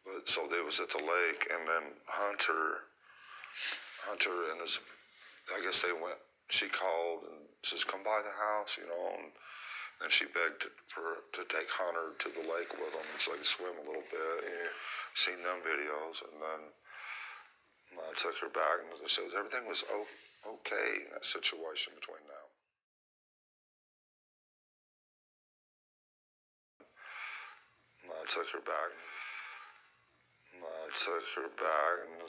But so they was at the lake, and then Hunter and his, I guess they went. She called and says, "Come by the house," and then she begged to take Hunter to the lake with them so they could swim a little bit. Yeah. Seen them videos, and then I took her back, and they said everything was okay in that situation between them. I took her back. I took her back, and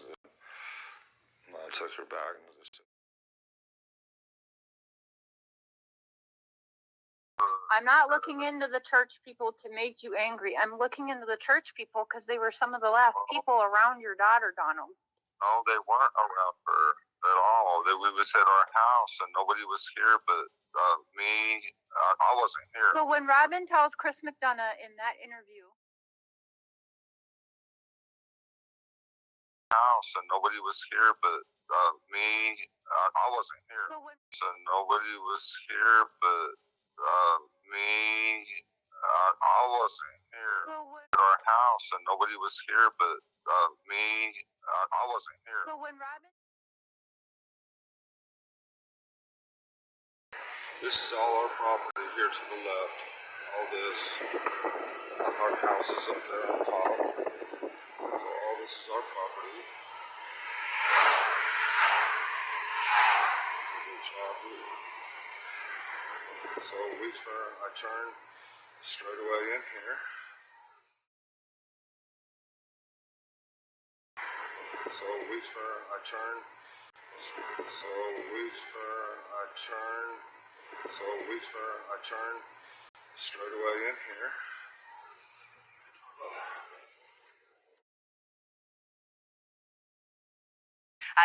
I took her back. I'm not looking into the church people to make you angry. I'm looking into the church people because they were some of the last people around your daughter, Donald. No, they weren't around her at all. We was at our house, and nobody was here but me. I wasn't here. So when Robin tells Chris McDonough in that interview, house, and nobody was here but me. I wasn't here. So nobody was here but me. I wasn't here. At our house, and nobody was here but me. I wasn't here. So when Robin. This is all our property here to the left. All this. Our house is up there on top. So all this is our property. So I turn straight away in here. So I turn straight away in here.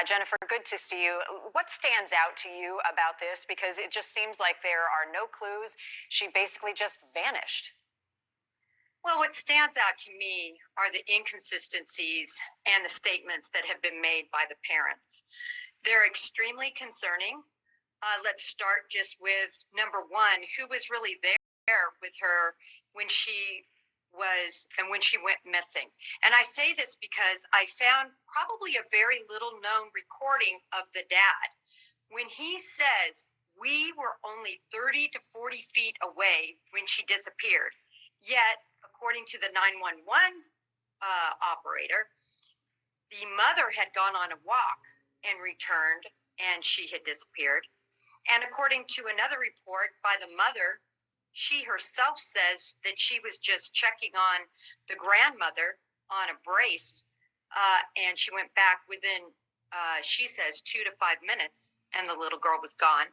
Jennifer, good to see you. What stands out to you about this? Because it just seems like there are no clues. She basically just vanished. Well, what stands out to me are the inconsistencies and the statements that have been made by the parents. They're extremely concerning. Let's start just with number one, who was really there with her when she went missing. And I say this because I found probably a very little known recording of the dad. When he says, we were only 30 to 40 feet away when she disappeared. Yet, according to the 911 operator, the mother had gone on a walk and returned, and she had disappeared. And according to another report by the mother, she herself says that she was just checking on the grandmother on a brace, and she went back within, she says, 2 to 5 minutes, and the little girl was gone.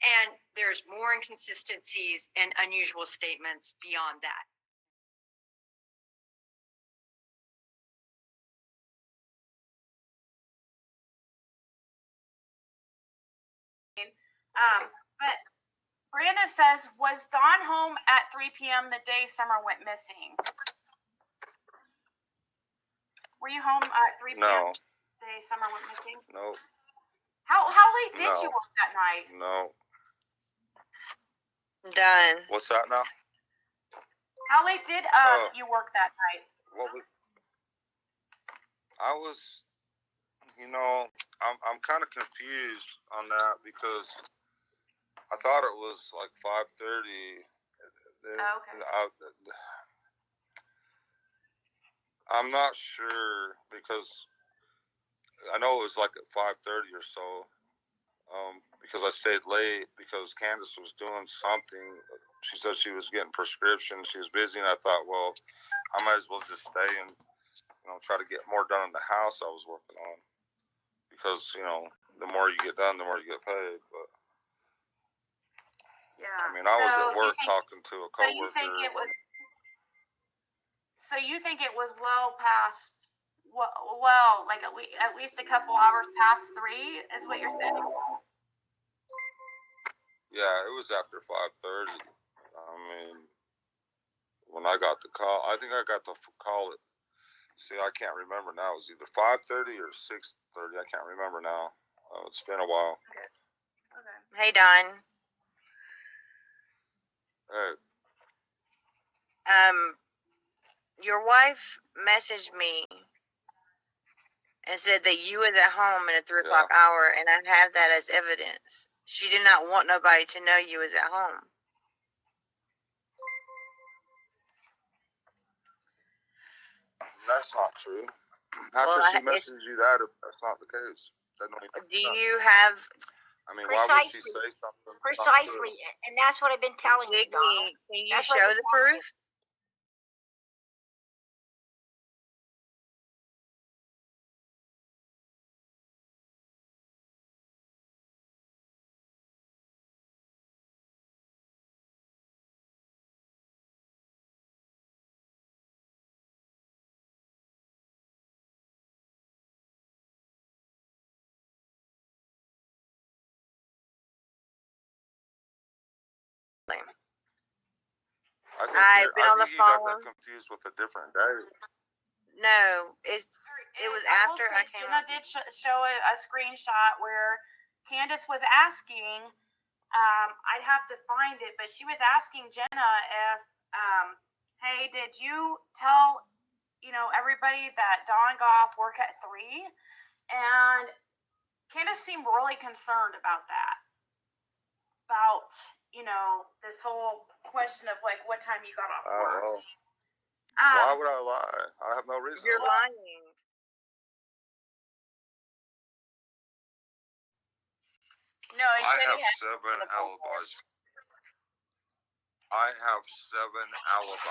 And there's more inconsistencies and unusual statements beyond that. But Brianna says, was Dawn home at 3 p.m. the day Summer went missing? Were you home at 3 p.m. No. the day Summer went missing? No. How late did you work that night? No. Done. What's that now? How late did you work that night? I was, I'm kind of confused on that because I thought it was like 5:30. Okay. I'm not sure because I know it was like at 5:30 or so. Because I stayed late because Candace was doing something. She said she was getting prescriptions. She was busy, and I thought, well, I might as well just stay and try to get more done in the house I was working on. Because the more you get done, the more you get paid. But yeah, I mean, I was at work talking to a coworker. So you think it was well past? Well, like at least a couple hours past 3 is what you're saying? Yeah, it was after 5:30. I mean, when I got the call, I think I got the call at. See, I can't remember now. It was either 5:30 or 6:30. I can't remember now. It's been a while. Okay. Hey, Don. Hey. your wife messaged me and said that you was at home in a 3 o'clock hour, and I have that as evidence. She did not want nobody to know you was at home. That's not true. How could she message you that if that's not the case? Do you have? I mean, why would she say something? Precisely, and that's what I've been telling you, Donna. Ziggy, can you show the proof? I've been on the phone. You got that confused with a different day. No, it was after I came. Jenna did show a screenshot where Candace was asking. I'd have to find it, but she was asking Jenna if, hey, did you tell everybody that Dawn got off work at 3? And Candace seemed really concerned about that. About this whole question of like what time you got off work. Why would I lie? I have no reason. You're lying. No, I have 7 alibis. I have 7 alibis.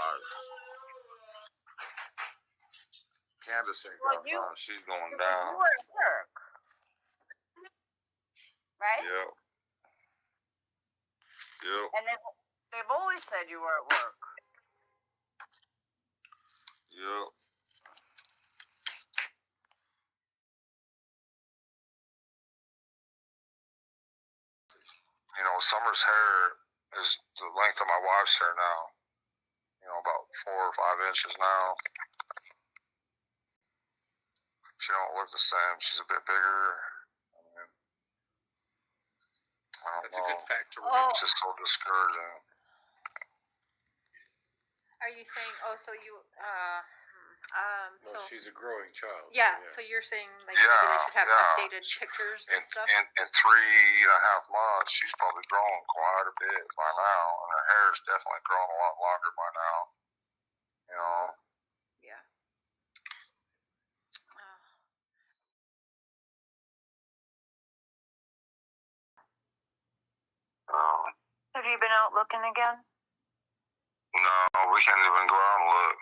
Candace ain't got none. She's going down. You were at work, right? Yep. And they've always said you were at work. Yep. Summer's hair is the length of my wife's hair now. About 4 or 5 inches now. She don't look the same. She's a bit bigger. I mean, That's a good fact to remember. It's just so discouraging. Are you saying? Oh, so you. No, she's a growing child. Yeah. So you're saying like maybe they should have updated pictures and stuff. In 3.5 months, she's probably grown quite a bit by now, and her hair's definitely grown a lot longer by now. Yeah. Have you been out looking again? No, we can't even go out and look.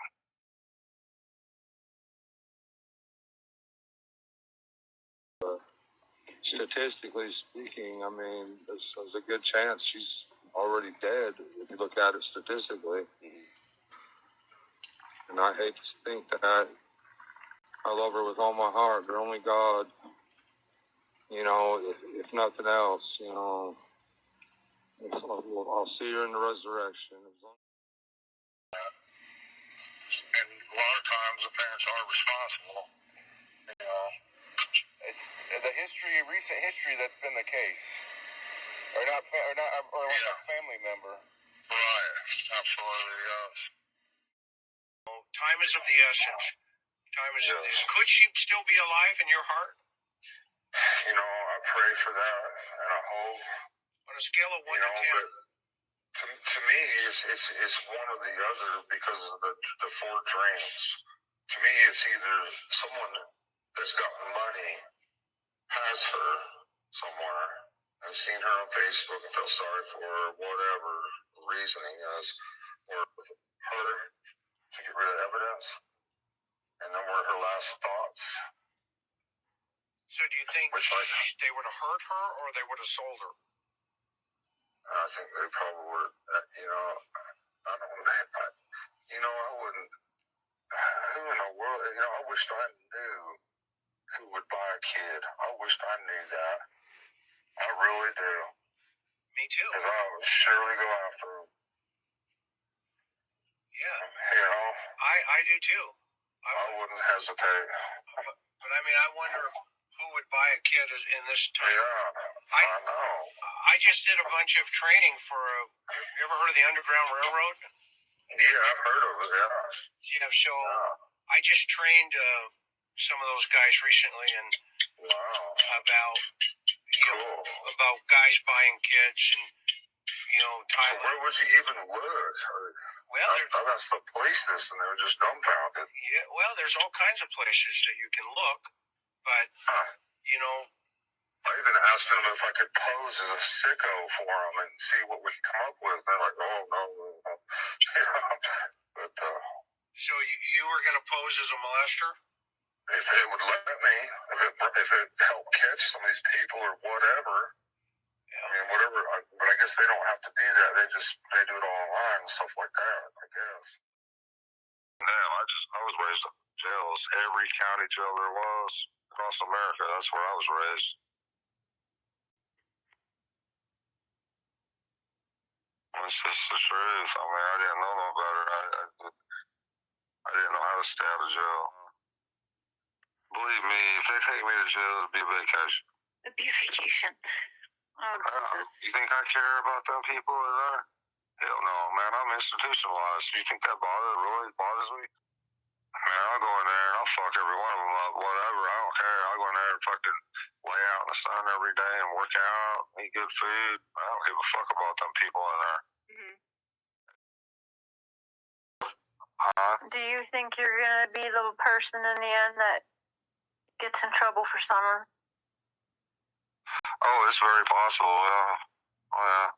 Statistically speaking, I mean, there's a good chance she's already dead if you look at it statistically. And I hate to think that. I love her with all my heart, but only God, if nothing else, I'll see her in the resurrection. And a lot of times the parents are responsible, It's recent history that's been the case. Or not a family member. Right, absolutely, yes. Time is of the essence. Could she still be alive in your heart? I pray for that, and I hope. On a scale of 1 to 10. To me, it's one or the other because of the 4 dreams. To me, it's either someone that's got money has her somewhere and seen her on Facebook and felt sorry for her, whatever the reasoning is, or her to get rid of evidence, and then were her last thoughts. So do you think they would have hurt her or they would have sold her? I think they probably would. I wouldn't. Who in the world? I wished I knew who would buy a kid. I wished I knew that. I really do. Me too. Because I would surely go after him. Yeah. I do too. I wouldn't hesitate. But I wonder who would buy a kid in this time. Yeah, I know. I just did a bunch of training for you ever heard of the Underground Railroad? Yeah, I've heard of it, yeah. Yeah, so I just trained some of those guys recently and about, about guys buying kids and, Thailand. So where would you even look? Well, that's the police this, and they were just dumbfounded. Yeah, well, there's all kinds of places that you can look, but, I even asked them if I could pose as a sicko for them and see what we could come up with. And they're like, oh, no. But, so you were going to pose as a molester? If they would let me, if it helped catch some of these people or whatever. Yeah. I mean, whatever. But I guess they don't have to do that. They do it all online and stuff like that, I guess. Man, I was raised in jails. Every county jail there was across America. That's where I was raised. It's just the truth. I mean, I didn't know no better. I didn't know how to stay out of jail. Believe me, if they take me to jail, it'll be a vacation. It'd be a vacation. Oh, you think I care about them people in there? Hell no, man. I'm institutionalized. You think that really bothers me? Man, I'll go in there and I'll fuck every one of them up, whatever. I don't care. I'll go in there and fucking lay out in the sun every day and work out, eat good food. I don't give a fuck about them people in there. Do you think you're gonna be the person in the end that gets in trouble for someone? Oh, it's very possible, yeah. Oh, yeah.